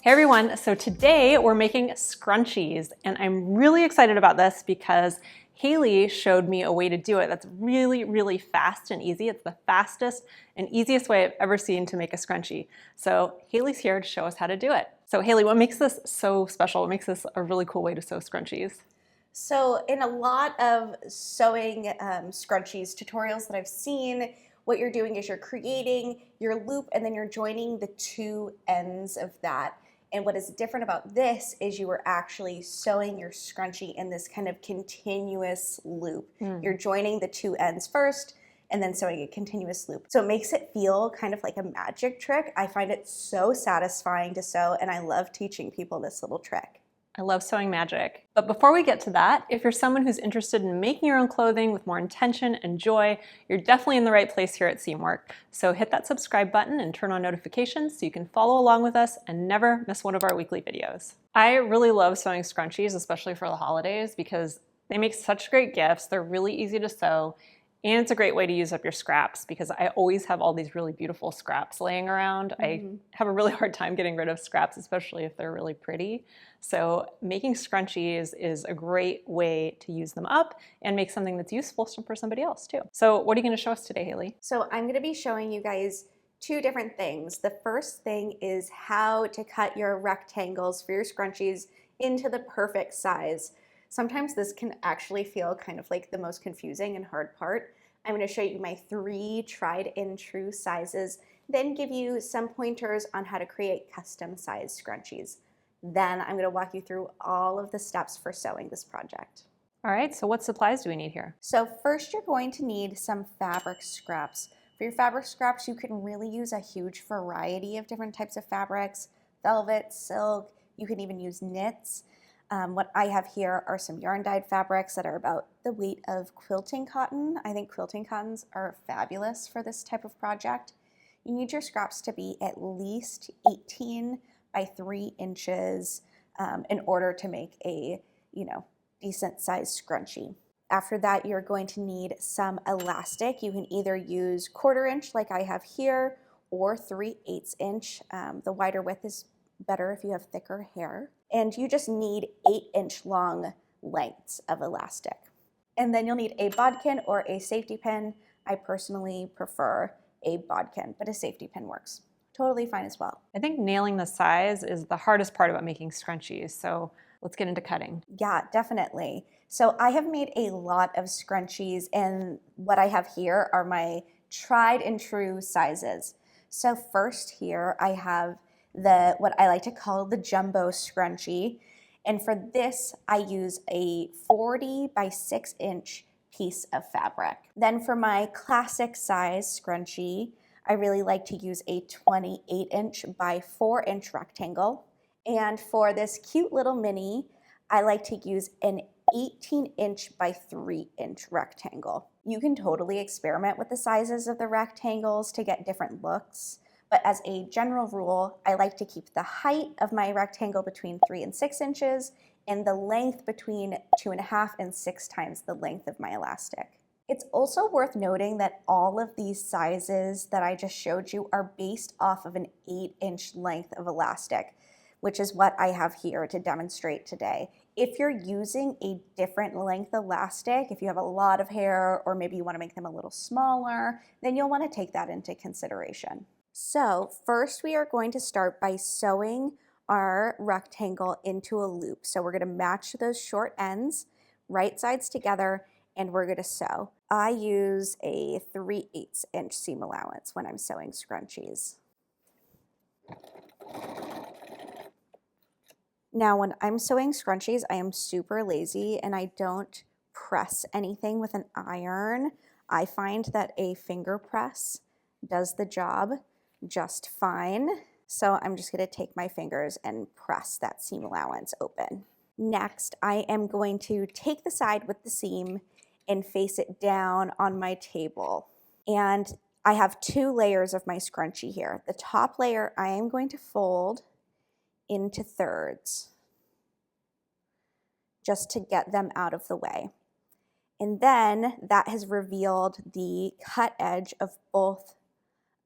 Hey everyone, so today we're making scrunchies and I'm really excited about this because Haley showed me a way to do it that's really, really fast and easy. It's the fastest and easiest way I've ever seen to make a scrunchie. So Haley's here to show us how to do it. So Haley, what makes this so special? What makes this a really cool way to sew scrunchies? So in a lot of sewing scrunchies tutorials that I've seen, what you're doing is you're creating your loop and then you're joining the two ends of that. And what is different about this is you are actually sewing your scrunchie in this kind of continuous loop. You're joining the two ends first and then sewing a continuous loop. So it makes it feel kind of like a magic trick. I find it so satisfying to sew and I love teaching people this little trick. I love sewing magic. But before we get to that, if you're someone who's interested in making your own clothing with more intention and joy, you're definitely in the right place here at Seamwork. So hit that subscribe button and turn on notifications so you can follow along with us and never miss one of our weekly videos. I really love sewing scrunchies, especially for the holidays, because they make such great gifts. They're really easy to sew. And it's a great way to use up your scraps because I always have all these really beautiful scraps laying around. I have a really hard time getting rid of scraps, especially if they're really pretty. So making scrunchies is a great way to use them up and make something that's useful for somebody else too. So what are you going to show us today, Haley? So I'm going to be showing you guys two different things. The first thing is how to cut your rectangles for your scrunchies into the perfect size. Sometimes this can actually feel kind of like the most confusing and hard part. I'm going to show you my 3 tried and true sizes, then give you some pointers on how to create custom size scrunchies. Then I'm going to walk you through all of the steps for sewing this project. All right, so what supplies do we need here? So first you're going to need some fabric scraps. For your fabric scraps, you can really use a huge variety of different types of fabrics: velvet, silk, you can even use knits. What I have here are some yarn dyed fabrics that are about the weight of quilting cotton. I think quilting cottons are fabulous for this type of project. You need your scraps to be at least 18 by 3 inches in order to make a, decent sized scrunchie. After that, you're going to need some elastic. You can either use 1/4 inch like I have here or 3/8 inch. The wider width is better if you have thicker hair. And you just need 8-inch long lengths of elastic. And then you'll need a bodkin or a safety pin. I personally prefer a bodkin, but a safety pin works totally fine as well. I think nailing the size is the hardest part about making scrunchies, so let's get into cutting. Yeah, definitely. So I have made a lot of scrunchies, and what I have here are my tried and true sizes. So first here I have what I like to call the jumbo scrunchie. And for this, I use a 40 by 6 inch piece of fabric. Then for my classic size scrunchie, I really like to use a 28 inch by 4 inch rectangle. And for this cute little mini, I like to use an 18 inch by 3 inch rectangle. You can totally experiment with the sizes of the rectangles to get different looks. But as a general rule, I like to keep the height of my rectangle between 3 and 6 inches and the length between 2.5 and 6 times the length of my elastic. It's also worth noting that all of these sizes that I just showed you are based off of an 8-inch length of elastic, which is what I have here to demonstrate today. If you're using a different length elastic, if you have a lot of hair or maybe you want to make them a little smaller, then you'll want to take that into consideration. So first we are going to start by sewing our rectangle into a loop. So we're going to match those short ends, right sides together, and we're going to sew. I use a 3/8 inch seam allowance when I'm sewing scrunchies. Now when I'm sewing scrunchies, I am super lazy and I don't press anything with an iron. I find that a finger press does the job just fine. So I'm just going to take my fingers and press that seam allowance open. Next, I am going to take the side with the seam and face it down on my table. And I have 2 layers of my scrunchie here. The top layer I am going to fold into thirds just to get them out of the way. And then that has revealed the cut edge of both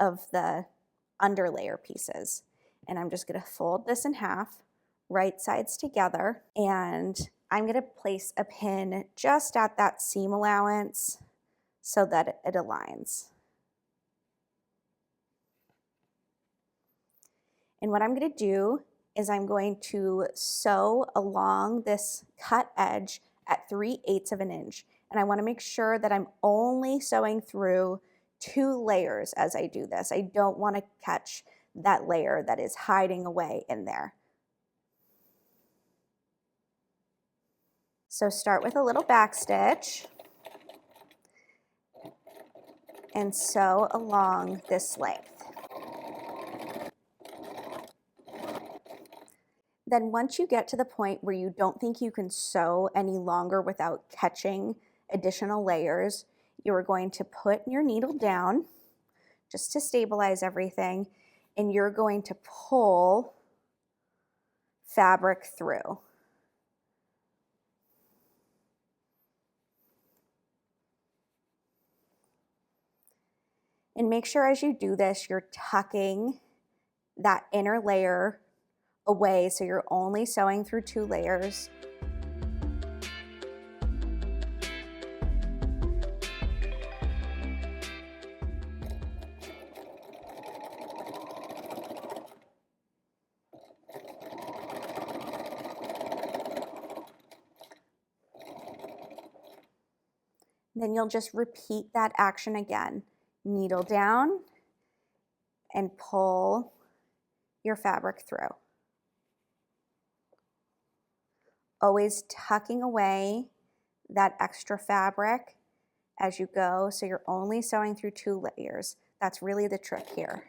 of the underlayer pieces. And I'm just gonna fold this in half, right sides together, and I'm gonna place a pin just at that seam allowance so that it aligns. And what I'm gonna do is I'm going to sew along this cut edge at 3/8 of an inch. And I wanna make sure that I'm only sewing through 2 layers as I do this. I don't wanna catch that layer that is hiding away in there. So start with a little back stitch and sew along this length. Then once you get to the point where you don't think you can sew any longer without catching additional layers, you are going to put your needle down just to stabilize everything, and you're going to pull fabric through. And make sure as you do this, you're tucking that inner layer away so you're only sewing through 2 layers. Then you'll just repeat that action again. Needle down and pull your fabric through. Always tucking away that extra fabric as you go, so you're only sewing through 2 layers. That's really the trick here.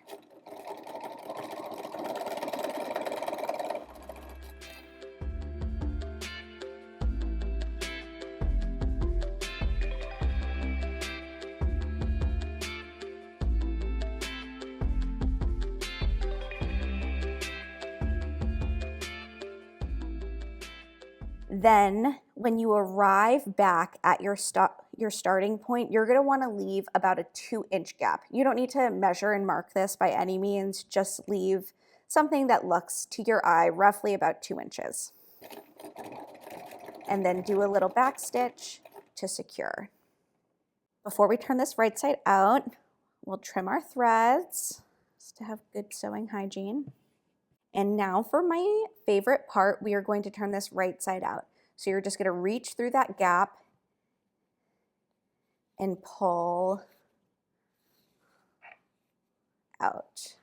Then when you arrive back at your starting point, you're gonna wanna leave about a 2-inch gap. You don't need to measure and mark this by any means, just leave something that looks to your eye roughly about 2 inches. And then do a little back stitch to secure. Before we turn this right side out, we'll trim our threads just to have good sewing hygiene. And now for my favorite part, we are going to turn this right side out. So you're just gonna reach through that gap and pull out.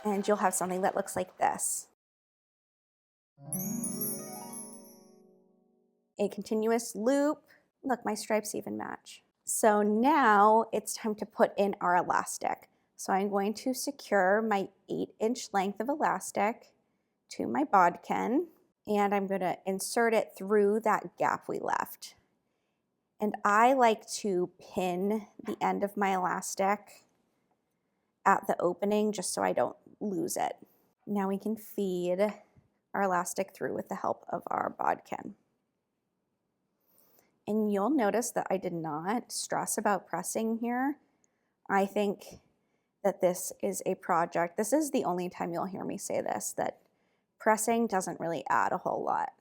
And you'll have something that looks like this. A continuous loop. Look, my stripes even match. So now it's time to put in our elastic. So I'm going to secure my 8-inch length of elastic to my bodkin, and I'm gonna insert it through that gap we left. And I like to pin the end of my elastic at the opening just so I don't lose it. Now we can feed our elastic through with the help of our bodkin. And you'll notice that I did not stress about pressing here. I think that this is a project, this is the only time you'll hear me say this, that pressing doesn't really add a whole lot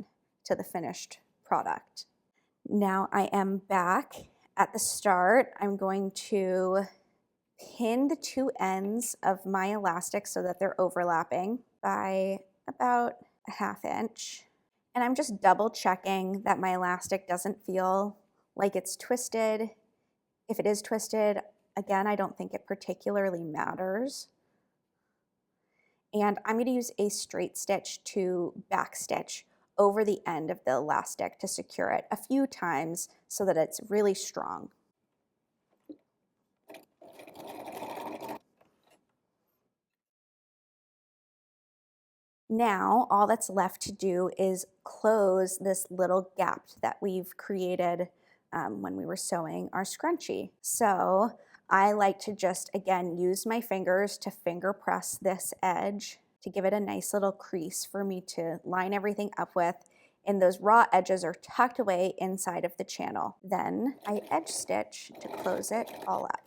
to the finished product. Now I am back at the start. I'm going to pin the 2 ends of my elastic so that they're overlapping by about a 1/2 inch. And I'm just double checking that my elastic doesn't feel like it's twisted. If it is twisted, again, I don't think it particularly matters. And I'm gonna use a straight stitch to back stitch over the end of the elastic to secure it a few times so that it's really strong. Now, all that's left to do is close this little gap that we've created when we were sewing our scrunchie. So I like to just, again, use my fingers to finger press this edge to give it a nice little crease for me to line everything up with. And those raw edges are tucked away inside of the channel. Then I edge stitch to close it all up.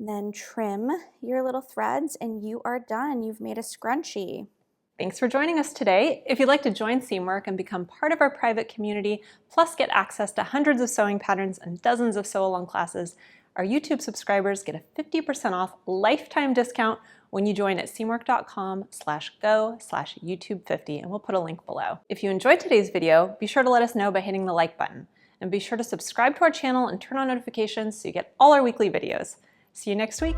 Then trim your little threads and you are done. You've made a scrunchie. Thanks for joining us today. If you'd like to join Seamwork and become part of our private community, plus get access to hundreds of sewing patterns and dozens of sew-along classes, our YouTube subscribers get a 50% off lifetime discount when you join at seamwork.com/go/YouTube50, and we'll put a link below. If you enjoyed today's video, be sure to let us know by hitting the like button. And be sure to subscribe to our channel and turn on notifications so you get all our weekly videos. See you next week.